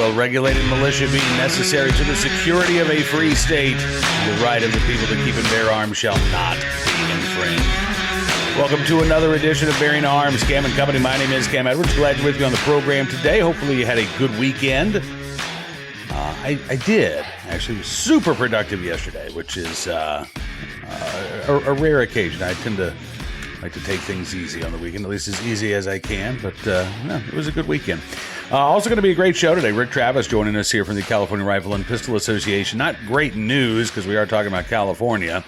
well-regulated militia being necessary to the security of a free state, the right of the people to keep and bear arms shall not be infringed. Welcome to another edition of Bearing Arms, Cam and Company. My name is Cam Edwards. Glad you're with me on the program today. Hopefully you had a good weekend. I did. Actually, it was super productive yesterday, which is a rare occasion. I tend to like to take things easy on the weekend, at least as easy as I can. But no, it was a good weekend. Also going to be a great show today. Rick Travis joining us here from the California Rifle and Pistol Association. Not great news because we are talking about California.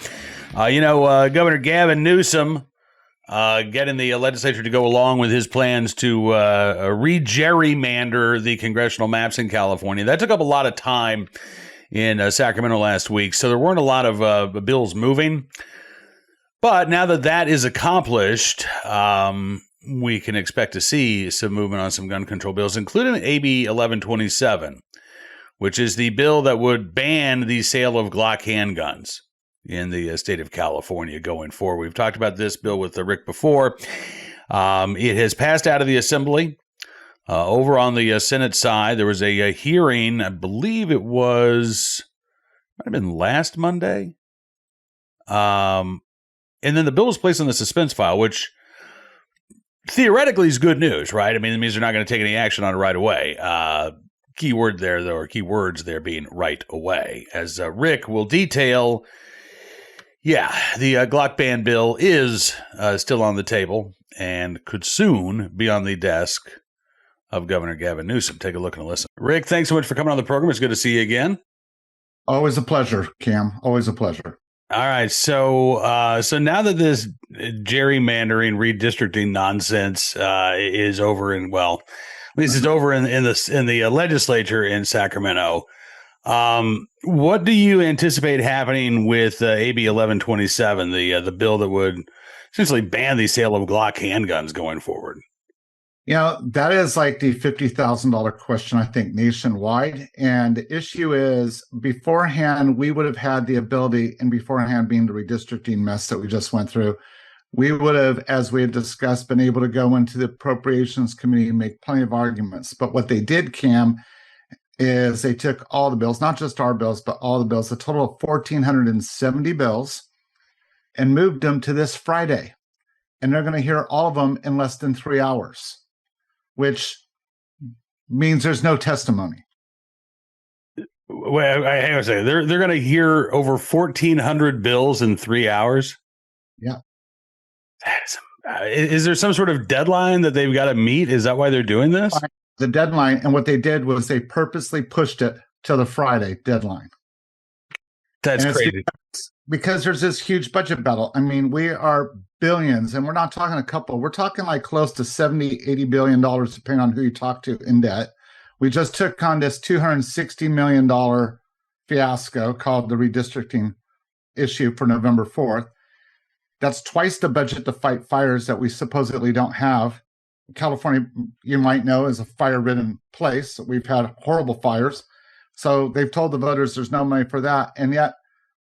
Governor Gavin Newsom getting the legislature to go along with his plans to re-gerrymander the congressional maps in California. That took up a lot of time in Sacramento last week, so there weren't a lot of bills moving. But now that that is accomplished, we can expect to see some movement on some gun control bills, including AB 1127, which is the bill that would ban the sale of Glock handguns in the state of California going forward. We've talked about this bill with Rick before. It has passed out of the Assembly. Over on the Senate side, there was a hearing, I believe it might have been last Monday. And then the bill was placed on the suspense file, which theoretically is good news, right? I mean, it means they're not going to take any action on it right away. Key word there, though, or key words there being right away. As Rick will detail, the Glock ban bill is still on the table and could soon be on the desk of Governor Gavin Newsom. Take a look and listen. Rick, thanks so much for coming on the program. It's good to see you again. Always a pleasure, Cam. Always a pleasure. All right, so now that this gerrymandering, redistricting nonsense is over, at least it's over in the legislature in Sacramento. What do you anticipate happening with AB 1127, the bill that would essentially ban the sale of Glock handguns going forward? That is like the $50,000 question, I think, nationwide. And the issue is, beforehand, we would have had the ability, and beforehand being the redistricting mess that we just went through, we would have, as we had discussed, been able to go into the Appropriations Committee and make plenty of arguments. But what they did, Cam, is they took all the bills, not just our bills, but all the bills, a total of 1,470 bills, and moved them to this Friday. And they're going to hear all of them in less than 3 hours, which means there's no testimony. Well, hang on a second. They're going to hear over 1,400 bills in 3 hours? Yeah. Is there some sort of deadline that they've got to meet? Is that why they're doing this? The deadline, and what they did was they purposely pushed it to the Friday deadline. That's crazy. Because there's this huge budget battle. I mean, we are billions, and we're not talking a couple. We're talking like close to $70, $80 billion, depending on who you talk to, in debt. We just took on this $260 million fiasco called the redistricting issue for November 4th. That's twice the budget to fight fires that we supposedly don't have. California, you might know, is a fire-ridden place. We've had horrible fires. So they've told the voters there's no money for that. And yet,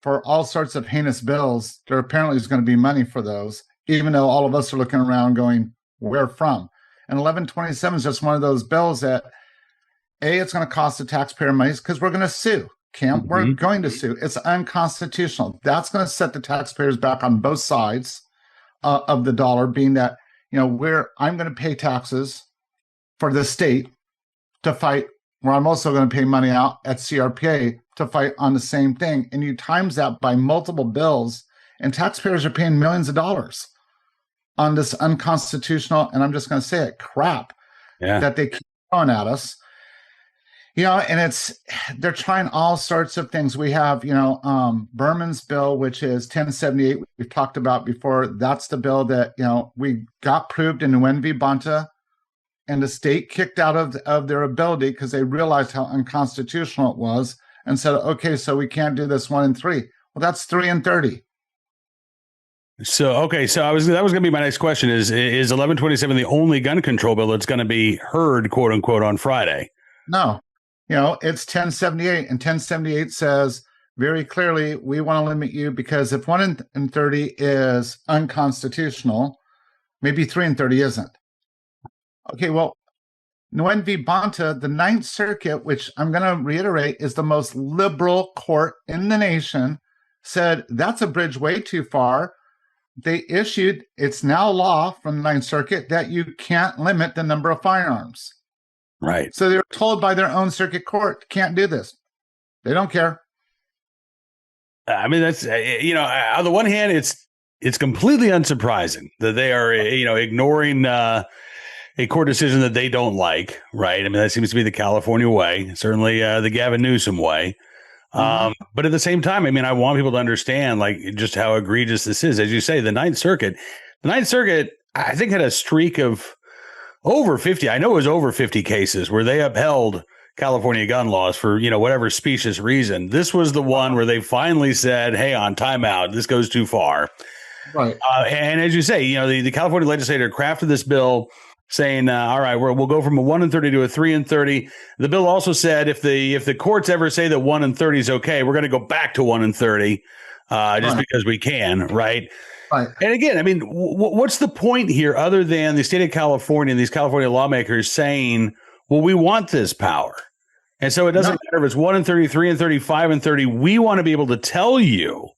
for all sorts of heinous bills, there apparently is going to be money for those, even though all of us are looking around going, where from? And 1127 is just one of those bills that, it's going to cost the taxpayer money because we're going to sue. Cam, we're going to sue. It's unconstitutional. That's going to set the taxpayers back on both sides of the dollar, being that, I'm going to pay taxes for the state to fight, where I'm also going to pay money out at CRPA to fight on the same thing. And you times that by multiple bills, and taxpayers are paying millions of dollars on this unconstitutional, and I'm just going to say it, crap that they keep throwing at us. And they're trying all sorts of things. We have, Berman's bill, which is 1078, we've talked about before. That's the bill that, we got proved in Nguyen v. Bonta, and the state kicked out of their ability because they realized how unconstitutional it was and said, okay, so we can't do this 1 and 3. Well, that's 3 and 30. So that was going to be my next question is 1127 the only gun control bill that's going to be heard, quote unquote, on Friday? No. It's 1078, and 1078 says very clearly, we want to limit you because if 1 in 30 is unconstitutional, maybe 3 and 30 isn't. Okay, well, Nguyen v. Bonta, the Ninth Circuit, which I'm going to reiterate is the most liberal court in the nation, said that's a bridge way too far. They issued, it's now law from the Ninth Circuit that you can't limit the number of firearms. Right. So they were told by their own circuit court, can't do this. They don't care. I mean, that's, on the one hand, it's completely unsurprising that they are, ignoring a court decision that they don't like. Right. I mean, that seems to be the California way, certainly the Gavin Newsom way. But at the same time, I mean, I want people to understand like just how egregious this is. As you say, the Ninth Circuit, I think had a streak of over 50. I know it was over 50 cases where they upheld California gun laws for, whatever specious reason. This was the one where they finally said, hey, on timeout, this goes too far. Right. And as you say, the California legislature crafted this bill saying, all right, we'll go from a 1 in 30 to a 3 in 30. The bill also said if the courts ever say that 1 in 30 is okay, we're going to go back to 1 in 30 just because we can, right? Right. And again, I mean, what's the point here other than the state of California and these California lawmakers saying, well, we want this power. And so it doesn't matter if it's 1 in 30, 3 in 30, 5 in 30. We want to be able to tell you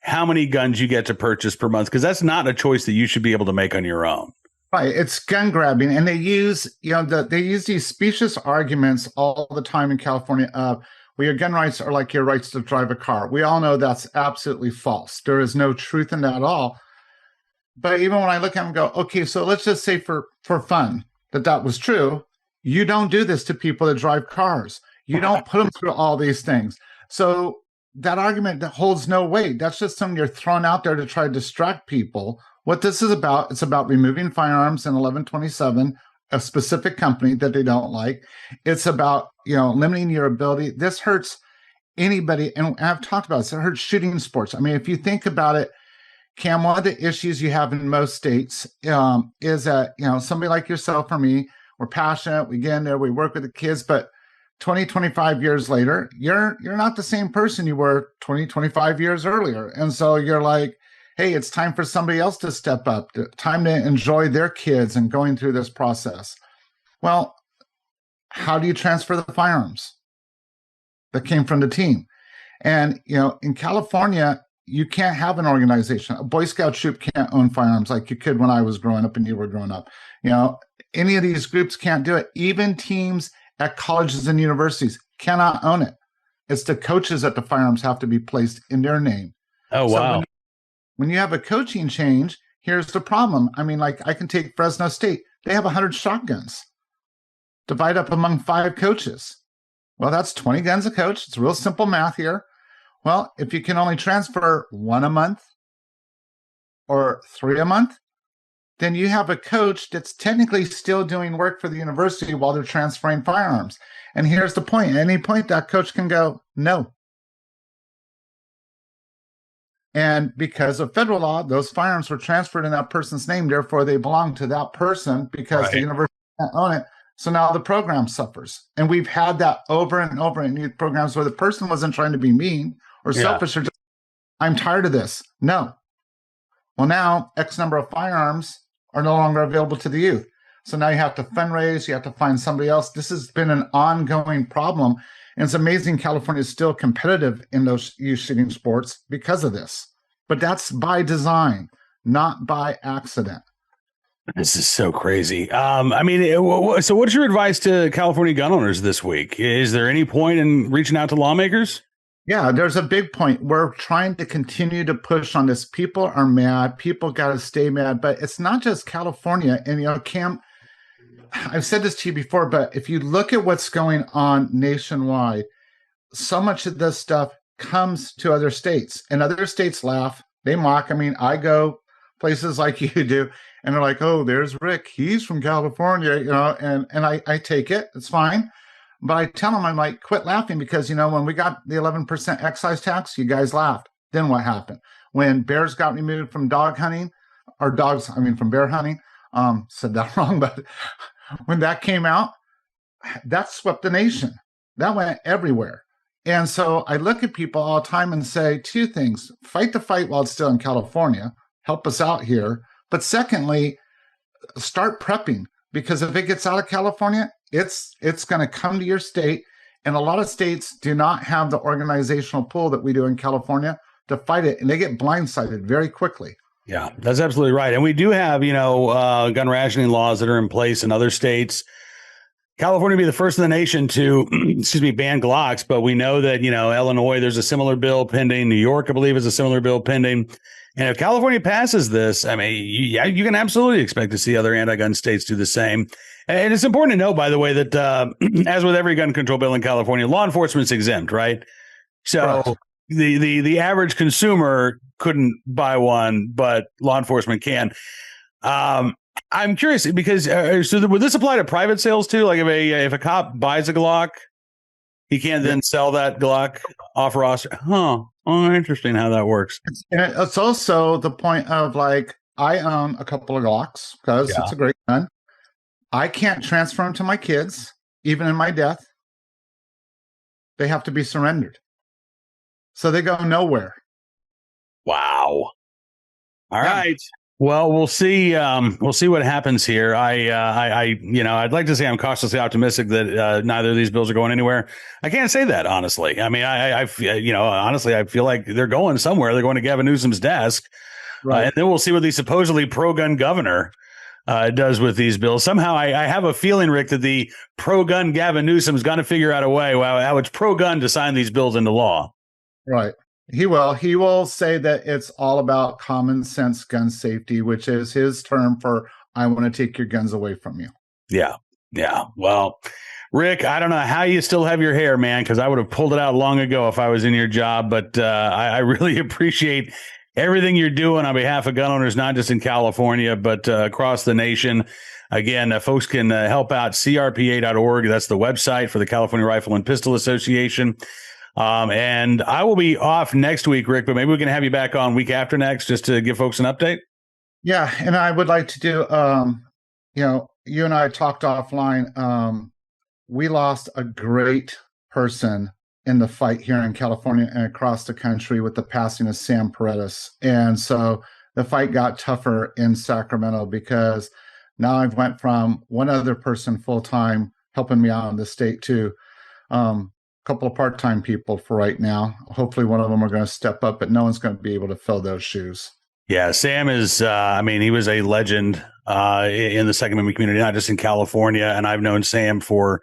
how many guns you get to purchase per month, because that's not a choice that you should be able to make on your own. Right, it's gun grabbing, and they use, they use these specious arguments all the time in California. Well, your gun rights are like your rights to drive a car. We all know that's absolutely false. There is no truth in that at all. But even when I look at them and go, okay, so let's just say for fun that was true. You don't do this to people that drive cars. You don't put them through all these things. So that argument that holds no weight. That's just something you're throwing out there to try to distract people. What this is about, it's about removing firearms in 1127, a specific company that they don't like. It's about, limiting your ability. This hurts anybody. And I've talked about this. It hurts shooting sports. I mean, if you think about it, Cam, one of the issues you have in most states is that, somebody like yourself or me, we're passionate. We get in there, we work with the kids, but 20, 25 years later, you're not the same person you were 20, 25 years earlier. And so you're like, hey, it's time for somebody else to step up, time to enjoy their kids and going through this process. Well, how do you transfer the firearms that came from the team? And, in California, you can't have an organization. A Boy Scout troop can't own firearms like you could when I was growing up and you were growing up. Any of these groups can't do it. Even teams at colleges and universities cannot own it. It's the coaches that the firearms have to be placed in their name. Oh, wow. So when you have a coaching change, here's the problem. I mean, like I can take Fresno State. They have 100 shotguns. Divide up among 5 coaches. Well, that's 20 guns a coach. It's real simple math here. Well, if you can only transfer 1 a month or 3 a month, then you have a coach that's technically still doing work for the university while they're transferring firearms. And here's the point. At any point, that coach can go, no. And because of federal law, those firearms were transferred in that person's name. Therefore, they belong to that person because the university can't own it. So now the program suffers. And we've had that over and over in youth programs where the person wasn't trying to be mean or selfish or just, I'm tired of this. No. Well, now X number of firearms are no longer available to the youth. So now you have to fundraise. You have to find somebody else. This has been an ongoing problem. And it's amazing California is still competitive in those youth shooting sports because of this. But that's by design, not by accident. This is so crazy. So what's your advice to California gun owners this week? Is there any point in reaching out to lawmakers? Yeah, there's a big point. We're trying to continue to push on this. People are mad. People got to stay mad. But it's not just California. And, Cam, I've said this to you before, but if you look at what's going on nationwide, so much of this stuff comes to other states. And other states laugh. They mock. I mean, I go places like you do, and they're like, oh, there's Rick. He's from California, and I take it. It's fine. But I tell them, I'm like, quit laughing because, when we got the 11% excise tax, you guys laughed. Then what happened? When bears got removed from from bear hunting, said that wrong, but when that came out, that swept the nation. That went everywhere. And so I look at people all the time and say 2 things. Fight the fight while it's still in California. Help us out here. But secondly, start prepping. Because if it gets out of California, It's going to come to your state, and a lot of states do not have the organizational pool that we do in California to fight it, and they get blindsided very quickly. Yeah, that's absolutely right. And we do have, gun rationing laws that are in place in other states. California will be the first in the nation to, ban Glocks. But we know that, Illinois, there's a similar bill pending. New York, I believe, is a similar bill pending. And if California passes this, I mean, you can absolutely expect to see other anti-gun states do the same. And it's important to know, by the way, that as with every gun control bill in California, law enforcement's exempt, right? So Correct. the average consumer couldn't buy one, but law enforcement can. I'm curious because would this apply to private sales too? Like if a cop buys a Glock, he can't then sell that Glock off roster. Huh? Oh, interesting how that works. And it's also the point of like, I own a couple of Glocks because it's a great gun. I can't transfer them to my kids, even in my death. They have to be surrendered. So they go nowhere. Wow. All right. Well, we'll see. We'll see what happens here. I'd like to say I'm cautiously optimistic that neither of these bills are going anywhere. I can't say that honestly. I mean, honestly, I feel like they're going somewhere. They're going to Gavin Newsom's desk, Right. and then we'll see what the supposedly pro-gun governor does with these bills. Somehow, I have a feeling, Rick, that the pro-gun Gavin Newsom's going to figure out a way how it's pro-gun to sign these bills into law. Right. He will. He will say that it's all about common sense gun safety, which is his term for I want to take your guns away from you. Yeah. Yeah. Well, Rick, I don't know how you still have your hair, man, because I would have pulled it out long ago if I was in your job. But I really appreciate everything you're doing on behalf of gun owners, not just in California, but across the nation. Again, folks can help out crpa.org. That's the website for the California Rifle and Pistol Association. And I will be off next week, Rick, but maybe we can have you back on week after next just to give folks an update. Yeah. And I would like to do, you and I talked offline. We lost a great person in the fight here in California and across the country with the passing of Sam Paredes. And so the fight got tougher in Sacramento because now I've went from one other person full-time helping me out in the state to, couple of part-time people for right now. Hopefully one of them are going to step up, but no one's going to be able to fill those shoes. Yeah, Sam is, he was a legend in the Second Amendment community, not just in California. And I've known Sam for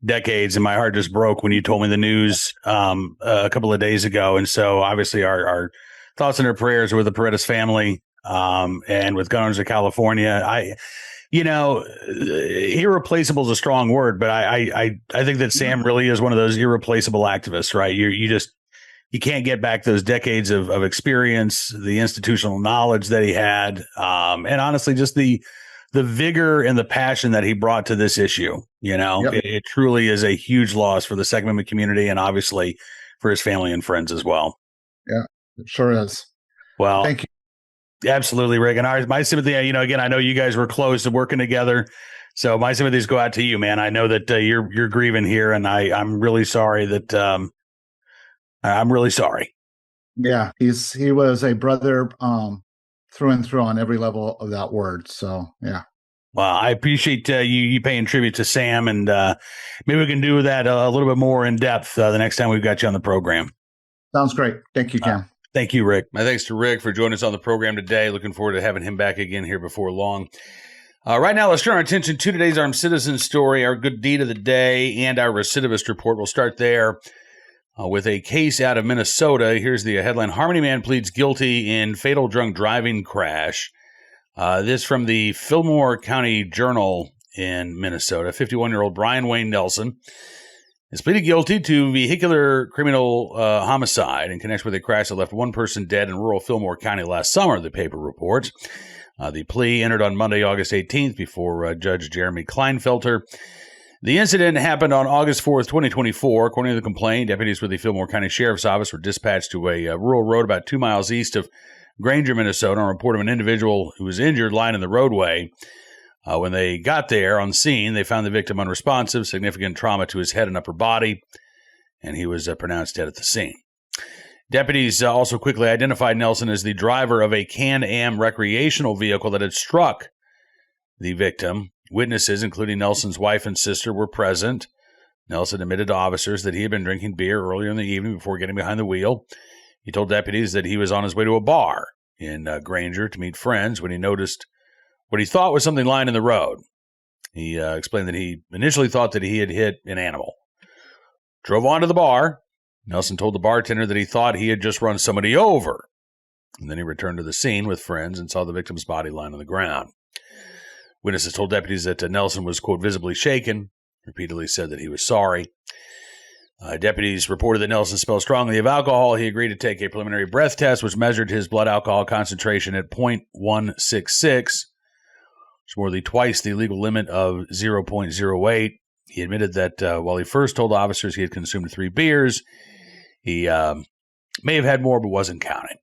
decades, and my heart just broke when you told me the news a couple of days ago. And so obviously our thoughts and our prayers are with the Paredes family and with gun owners of California. Irreplaceable is a strong word, but I think that Sam really is one of those irreplaceable activists, right? You can't get back those decades of experience, the institutional knowledge that he had, and honestly, just the vigor and the passion that he brought to this issue. It truly is a huge loss for the Second Amendment community, and obviously for his family and friends as well. Yeah, it sure is. Well, thank you. Absolutely, Rick. And my sympathy, again, I know you guys were close to working together. So my sympathies go out to you, man. I know that you're grieving here, and I'm really sorry that I'm really sorry. Yeah, he was a brother through and through on every level of that word. So, yeah. Well, I appreciate you paying tribute to Sam, and maybe we can do that a little bit more in depth the next time we've got you on the program. Sounds great. Thank you, Cam. Thank you, Rick. My thanks to Rick for joining us on the program today. Looking forward to having him back again here before long. Right now, let's turn our attention to today's Armed Citizen story, our good deed of the day, and our recidivist report. We'll start there with a case out of Minnesota. Here's the headline. Harmony man pleads guilty in fatal drunk driving crash. This from the Fillmore County Journal in Minnesota. 51-year-old Brian Wayne Nelson is pleaded guilty to vehicular criminal homicide in connection with a crash that left one person dead in rural Fillmore County last summer, the paper reports. The plea entered on Monday, August 18th, before Judge Jeremy Kleinfelter. The incident happened on August 4th, 2024. According to the complaint, deputies with the Fillmore County Sheriff's Office were dispatched to a rural road about 2 miles east of Granger, Minnesota, on a report of an individual who was injured lying in the roadway. When they got there on scene, they found the victim unresponsive, significant trauma to his head and upper body, and he was pronounced dead at the scene. Deputies also quickly identified Nelson as the driver of a Can-Am recreational vehicle that had struck the victim. Witnesses, including Nelson's wife and sister, were present. Nelson admitted to officers that he had been drinking beer earlier in the evening before getting behind the wheel. He told deputies that he was on his way to a bar in Granger to meet friends when he noticed what he thought was something lying in the road. He explained that he initially thought that he had hit an animal. Drove on to the bar. Nelson told the bartender that he thought he had just run somebody over. And then he returned to the scene with friends and saw the victim's body lying on the ground. Witnesses told deputies that Nelson was, quote, visibly shaken, repeatedly said that he was sorry. Deputies reported that Nelson smelled strongly of alcohol. He agreed to take a preliminary breath test, which measured his blood alcohol concentration at 0.166, which is more than twice the legal limit of 0.08. He admitted that while he first told officers he had consumed 3 beers, he may have had more but wasn't counting.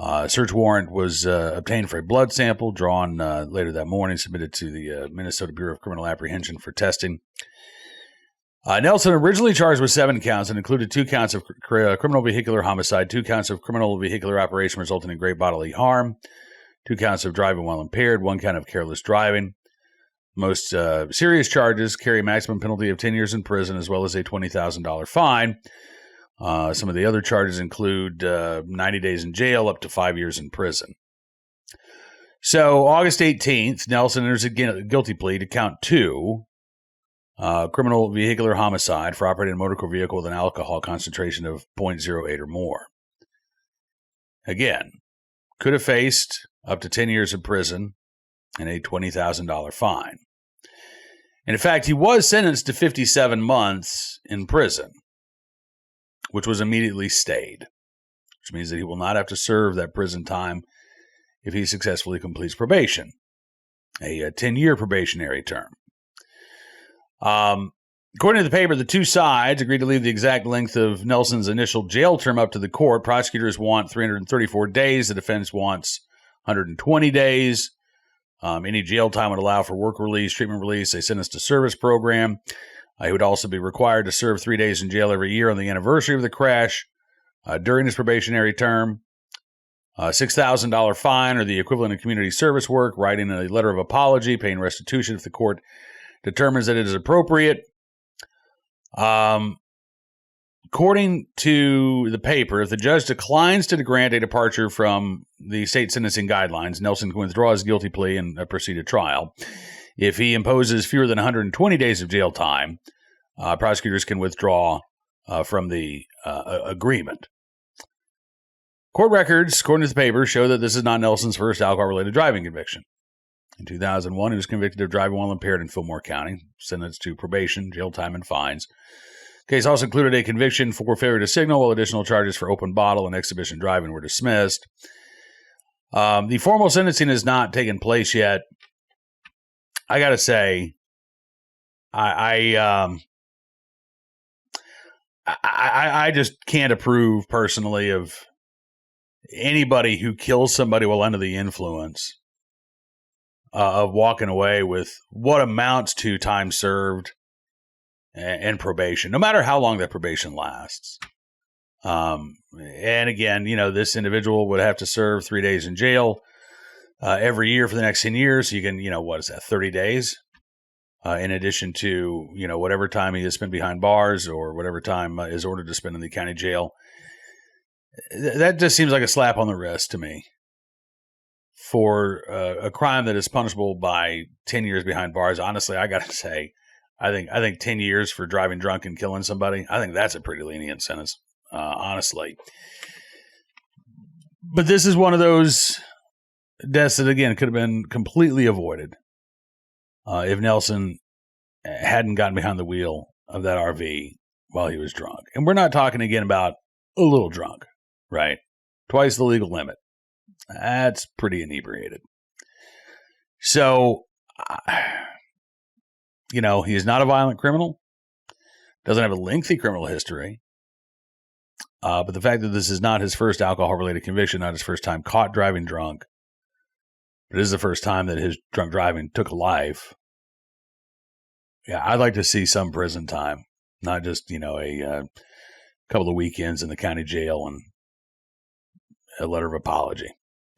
A search warrant was obtained for a blood sample drawn later that morning, submitted to the Minnesota Bureau of Criminal Apprehension for testing. Nelson originally charged with 7 counts and included 2 counts of criminal vehicular homicide, 2 counts of criminal vehicular operation resulting in great bodily harm, 2 counts of driving while impaired, 1 count of careless driving. Most serious charges carry a maximum penalty of 10 years in prison as well as a $20,000 fine. Some of the other charges include 90 days in jail up to 5 years in prison. So August 18th, Nelson enters a guilty plea to count 2, criminal vehicular homicide for operating a motor vehicle with an alcohol concentration of 0.08 or more. Again, could have faced up to 10 years in prison and a $20,000 fine. And in fact, he was sentenced to 57 months in prison, which was immediately stayed, which means that he will not have to serve that prison time if he successfully completes probation, a 10-year probationary term. According to the paper, the 2 sides agreed to leave the exact length of Nelson's initial jail term up to the court. Prosecutors want 334 days. The defense wants 120 days. Any jail time would allow for work release, treatment release, a sentence to service program. He would also be required to serve 3 days in jail every year on the anniversary of the crash during his probationary term. $6,000 fine or the equivalent of community service work, writing a letter of apology, paying restitution if the court determines that it is appropriate. According to the paper, if the judge declines to grant a departure from the state sentencing guidelines, Nelson can withdraw his guilty plea and proceed to trial. If he imposes fewer than 120 days of jail time, prosecutors can withdraw from the agreement. Court records, according to the paper, show that this is not Nelson's first alcohol-related driving conviction. In 2001, he was convicted of driving while impaired in Fillmore County, sentenced to probation, jail time, and fines. The case also included a conviction for failure to signal, while additional charges for open bottle and exhibition driving were dismissed. The formal sentencing has not taken place yet. I got to say, I just can't approve personally of anybody who kills somebody while under the influence of walking away with what amounts to time served and probation, no matter how long that probation lasts. And again, this individual would have to serve 3 days in jail every year for the next 10 years. So you can, what is that, 30 days? In addition to, whatever time he has spent behind bars or whatever time is ordered to spend in the county jail. That just seems like a slap on the wrist to me for a crime that is punishable by 10 years behind bars. Honestly, I got to say, I think 10 years for driving drunk and killing somebody, I think that's a pretty lenient sentence, honestly. But this is one of those deaths that, again, could have been completely avoided if Nelson hadn't gotten behind the wheel of that RV while he was drunk. And we're not talking again about a little drunk, right? Twice the legal limit. That's pretty inebriated. So, he is not a violent criminal, doesn't have a lengthy criminal history. But the fact that this is not his first alcohol-related conviction, not his first time caught driving drunk, but it is the first time that his drunk driving took a life. Yeah, I'd like to see some prison time, not just, a couple of weekends in the county jail and a letter of apology.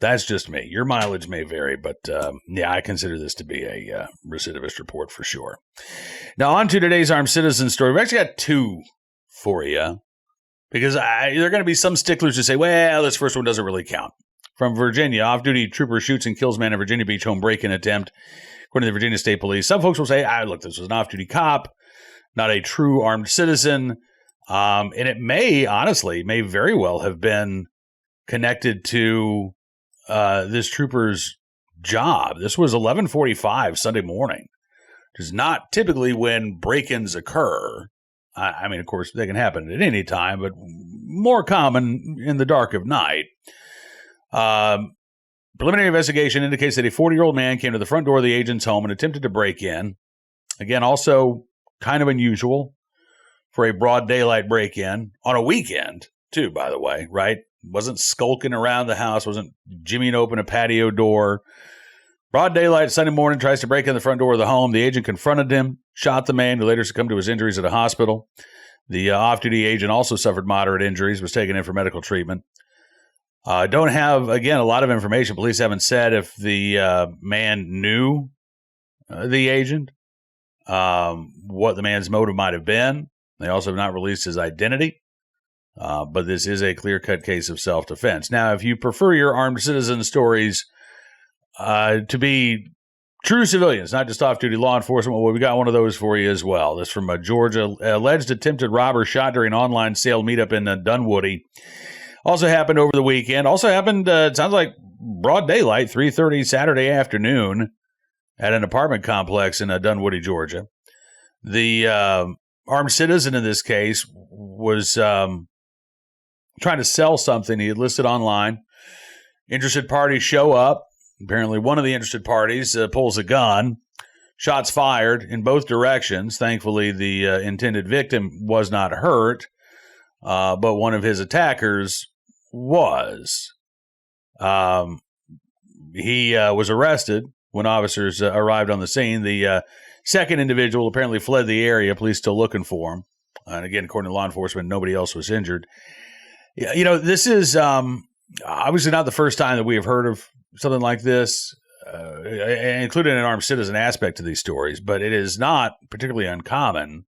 That's just me. Your mileage may vary, but yeah, I consider this to be a recidivist report for sure. Now, on to today's armed citizen story. We've actually got two for you because there are going to be some sticklers who say, well, this first one doesn't really count. From Virginia, off-duty trooper shoots and kills man in Virginia Beach home break-in attempt, according to the Virginia State Police. Some folks will say, look, this was an off-duty cop, not a true armed citizen. And it may very well have been connected to this trooper's job. This was 11:45 Sunday morning, which is not typically when break-ins occur. I mean, of course, they can happen at any time, but more common in the dark of night. Preliminary investigation indicates that a 40-year-old man came to the front door of the agent's home and attempted to break in. Again, also kind of unusual for a broad daylight break-in on a weekend, too, by the way, right? Wasn't skulking around the house, wasn't jimmying open a patio door. Broad daylight Sunday morning, tries to break in the front door of the home. The agent confronted him, shot the man, who later succumbed to his injuries at a hospital. The off-duty agent also suffered moderate injuries, was taken in for medical treatment. Don't have, again, a lot of information. Police haven't said if the man knew the agent, what the man's motive might have been. They also have not released his identity. But this is a clear-cut case of self-defense. Now, if you prefer your armed citizen stories to be true civilians, not just off-duty law enforcement, well, we got one of those for you as well. This from Georgia. Alleged attempted robber shot during online sale meetup in Dunwoody. Also happened over the weekend. Also happened, it sounds like broad daylight, 3:30 Saturday afternoon at an apartment complex in Dunwoody, Georgia. The armed citizen in this case was trying to sell something he had listed online. Interested parties show up. Apparently one of the interested parties pulls a gun. Shots fired in both directions. Thankfully, the intended victim was not hurt, but one of his attackers was. He was arrested when officers arrived on the scene. The second individual apparently fled the area. Police still looking for him. And again, according to law enforcement, nobody else was injured. You know, this is obviously not the first time that we have heard of something like this, including an armed citizen aspect to these stories, but it is not particularly uncommon.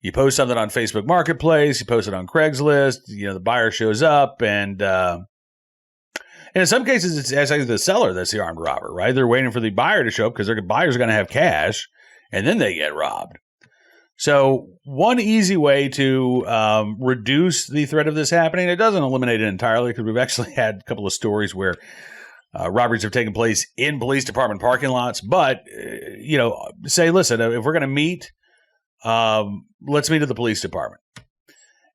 You post something on Facebook Marketplace, you post it on Craigslist, you know, the buyer shows up, and in some cases, it's actually the seller that's the armed robber, right? They're waiting for the buyer to show up because their buyer's going to have cash, and then they get robbed. So one easy way to reduce the threat of this happening, it doesn't eliminate it entirely, because we've actually had a couple of stories where robberies have taken place in police department parking lots. But, you know, say, listen, if we're going to meet, let's meet at the police department.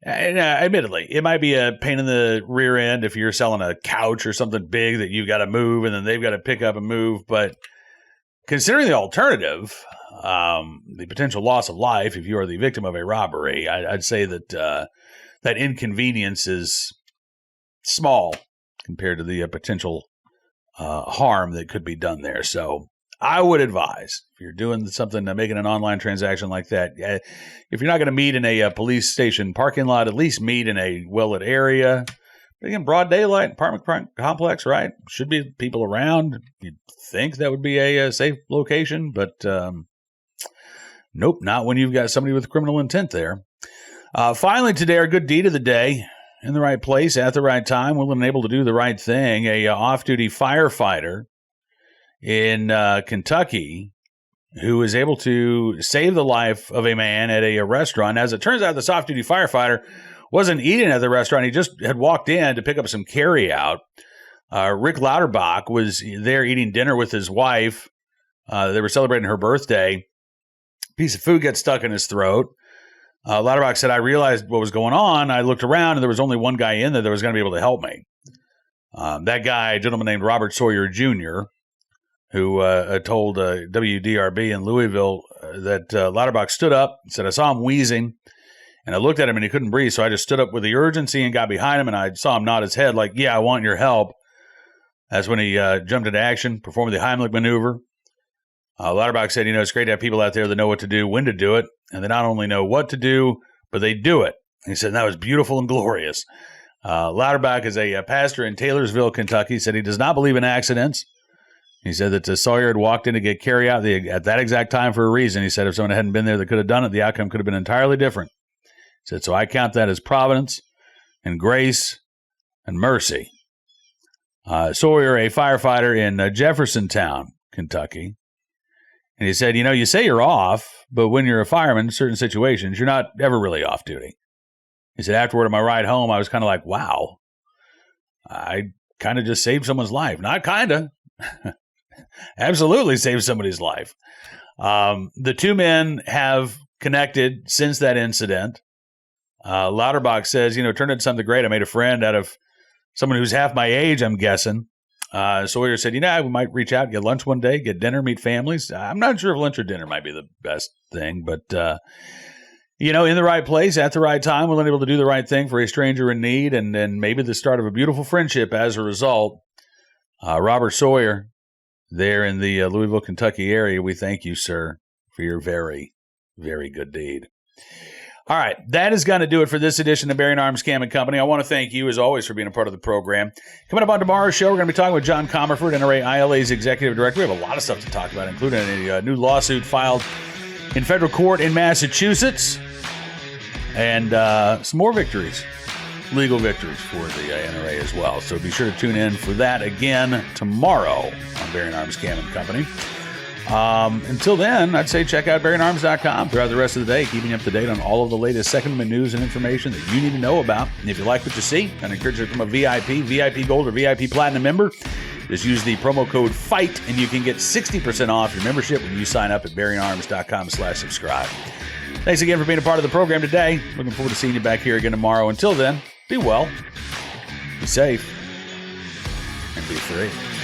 And admittedly, it might be a pain in the rear end if you're selling a couch or something big that you've got to move and then they've got to pick up and move. But considering the alternative, the potential loss of life if you are the victim of a robbery, I'd say that that inconvenience is small compared to the potential harm that could be done there. So I would advise, if you're doing something, making an online transaction like that, if you're not going to meet in a police station parking lot, at least meet in a well-lit area. But again, broad daylight, apartment complex, right? Should be people around. You'd think that would be a safe location, but nope, not when you've got somebody with criminal intent there. Finally today, our good deed of the day. In the right place, at the right time, willing and able to do the right thing. A off-duty firefighter in Kentucky who was able to save the life of a man at a restaurant. As it turns out, this off-duty firefighter wasn't eating at the restaurant. He just had walked in to pick up some carry-out. Rick Lauterbach was there eating dinner with his wife. They were celebrating her birthday. A piece of food gets stuck in his throat. Lauterbach said, I realized what was going on. I looked around, and there was only one guy in there that was going to be able to help me. That guy, a gentleman named Robert Sawyer Jr., who told WDRB in Louisville that Lauterbach stood up and said, I saw him wheezing, and I looked at him, and he couldn't breathe, so I just stood up with the urgency and got behind him, and I saw him nod his head like, yeah, I want your help. That's when he jumped into action, performed the Heimlich maneuver. Lauterbach said, it's great to have people out there that know what to do, when to do it, and they not only know what to do, but they do it. He said, that was beautiful and glorious. Lauterbach is a pastor in Taylorsville, Kentucky, said he does not believe in accidents. He said that Sawyer had walked in to get carry out at that exact time for a reason. He said if someone hadn't been there that could have done it, the outcome could have been entirely different. He said, so I count that as providence and grace and mercy. Sawyer, a firefighter in Jeffersontown, Kentucky. And he said, you say you're off, but when you're a fireman in certain situations, you're not ever really off duty. He said, afterward, on my ride home, I was kind of like, wow, I kind of just saved someone's life. Not kind of. Absolutely saved somebody's life. The two men have connected since that incident. Lauterbach says, it turned into something great. I made a friend out of someone who's half my age, I'm guessing. Sawyer said, we might reach out, get lunch one day, get dinner, meet families. I'm not sure if lunch or dinner might be the best thing, but, in the right place at the right time, willing able to do the right thing for a stranger in need, and maybe the start of a beautiful friendship as a result. Robert Sawyer, there in the Louisville, Kentucky area, we thank you, sir, for your very, very good deed. All right, that is going to do it for this edition of Bearing Arms Cam & Company. I want to thank you, as always, for being a part of the program. Coming up on tomorrow's show, we're going to be talking with John Comerford, NRA ILA's Executive Director. We have a lot of stuff to talk about, including a new lawsuit filed in federal court in Massachusetts, and some more victories, legal victories for the NRA as well. So be sure to tune in for that again tomorrow on Bearing Arms Cam & Company. Until then, I'd say check out BearingArms.com throughout the rest of the day, keeping you up to date on all of the latest Second Amendment news and information that you need to know about. And if you like what you see, I'd encourage you to become a VIP Gold, or VIP Platinum member. Just use the promo code FIGHT, and you can get 60% off your membership when you sign up at BearingArms.com/subscribe. Thanks again for being a part of the program today. Looking forward to seeing you back here again tomorrow. Until then, be well, be safe, and be free.